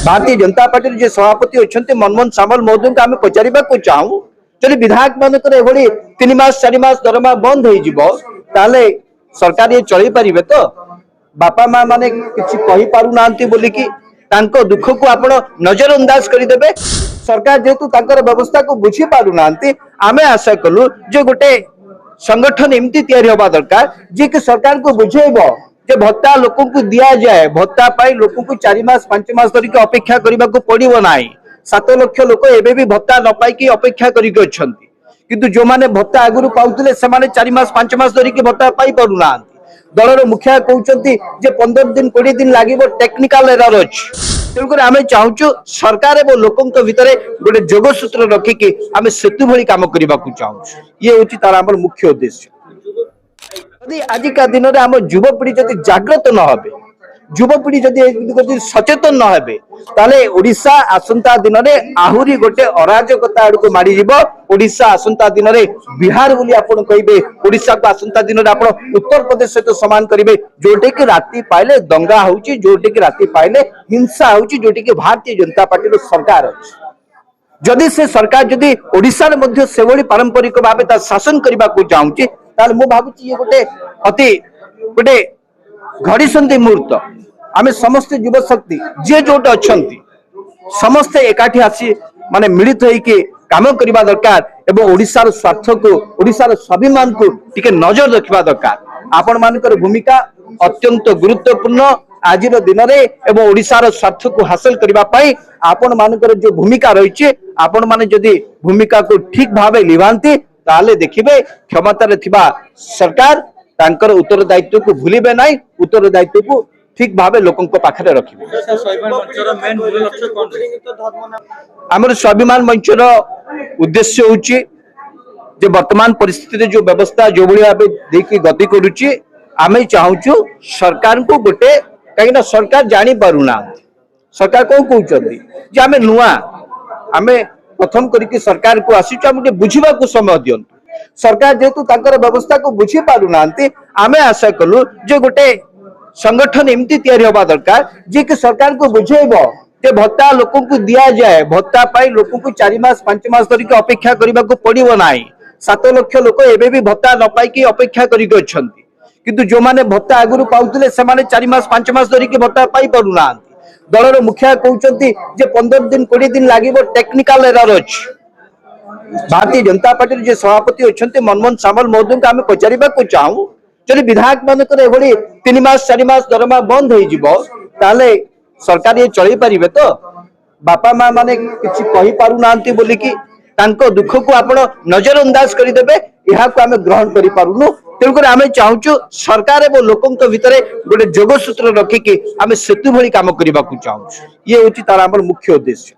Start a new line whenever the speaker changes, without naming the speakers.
Bharatiya Janata party जो सभापति अच्छा मनमोहन सामल महोदय को आम पचार चाहूँ जब विधायक मानक 3 मास 4 मास दरमा बंद हो सरकार ये चल पारे तो बापा माँ माने किसी कही पारु नांती बोली कि तांको दुख को आप नजरअंदाज करदेबे सरकार जेतु तांकर व्यवस्था को बुझी पारु नांती आमे आशा कलु जो गोटे संगठन एमती तैयारी होबा दरकार जे कि सरकार को बुझेबो जे भत्ता लोक को दिया जाए भत्ता पाई लोक को 4 मास 5 मास धरिक अपेक्षा करने को पड़ो ना 7 लाख लोक एबे भी भत्ता न पाई अपेक्षा करके अच्छंती किंतु जो माने भत्ता आगुरु पाउतले से माने 4 मास 5 मास धरिक भत्ता पाई पड़ू ना दलर मुखिया कहते 15 दिन 20 दिन लगे टेक्निकल एरर अच्छी तेणुक आम चाहूँ सरकार और लोकों भितर गोटे जोगसूत्र रखिकी आम सेतु भली काम करने को चाहूँ ये हूँ तार आम मुख्य उद्देश्य यदि आजिका दिन में आम युवपीढ़ी जदि जागृत न हो युवपीढ़ी जदि सचेतन न हे ताले ओडिशा आसंता दिन में आहुरी गोटे अराजकता आड़ को माड़ी ओडिशा आसंता दिन में बिहार बोली आप कहे ओडिशा को आसंता दिन में आप उत्तर प्रदेश सहित सामान करेंगे जोटे कि राति पाइले दंगा होउची जोटे कि राति पाइले हिंसा होउची जोटे कि भारतीय जनता पार्टी सरकार अच्छी जदि से सरकार जदि ओडिशा रे मध्य से भली पारंपरिक भाव शासन करने को चाहूँगी ताले मु भाबुची ये गोटे अति गोटे घड़ीसंधि मुहूर्त आमे समस्त युव शक्ति जे जोट अच्छंती समस्ते एकाठी आसी माने मिलित होइके काम करबा दरकार एवं ओडिशार स्वार्थ को ओडिशार स्वाभिमान को टिके नजर रखिबा दरकार आपण मानकर भूमिका अत्यंत गुरुत्वपूर्ण आज दिन में एवं ओडिशार स्वार्थ को हासिल करबा पाई आपण मानकर जो भूमिका रही आपण माने जदि भूमिका को ठीक भाव लिभांती ताले देखिबे क्षमता थिबा सरकार तांकर उत्तरदायित्व को भूलिबे नाही उत्तरदायित्व को ठीक भाव लोकों पाखे रखिबे आमर स्वाभिमान मंचर उद्देश्य होची जे वर्तमान परिस्थिति जो व्यवस्था जो भली भाबे देखि गति करूची आमे चाहूचु सरकार को गोटे कहीं सरकार जानी पारुना सरकार कौन कहते जे आमे नुआ आमे प्रथम करके सरकार को आसीचु आमे बुझिबा को समय दियंतु सरकार जेतु तांकर व्यवस्था को बुझी पारु नांती आमे आशा कलु जे गोटे संगठन एमती तैयारी होबा दरकार जे कि सरकार को बुझेबो जे भत्ता लोक को दिया जाए भत्ता पाई लोक को 4 मास 5 मास धरिक अपेक्षा करने को पड़ो ना 7 लाख लोक एबे भी भत्ता न पाई अपेक्षा करके अच्छंती किंतु जो माने भत्ता आगुरु पाउतले से माने 4 मास 5 मास धरिक भत्ता पाई पड़ू ना दलर मुखिया कहते 15 दिन 20 दिन लगे टेक्निकल एरर अच्छी भारतीय जनता पार्टी जो सभापति अच्छा मनमोहन सामल महोदय को आम पचार चाहूँ जब विधायक मानक 3 मास 4 मास दरमा बंद हो सरकार ये चल पारे तो बापा माँ माने किसी कही पारु नांती बोली कि तांको दुख को आप नजरअंदाज करदेबे यहाँ को आम ग्रहण कर पारुनु तेणुक आम चाहूँ सरकार और लोकों भितर गोटे जोगसूत्र रखिकी आम सेतु भली काम करने को चाहूँ ये हूँ तार आम मुख्य उद्देश्य।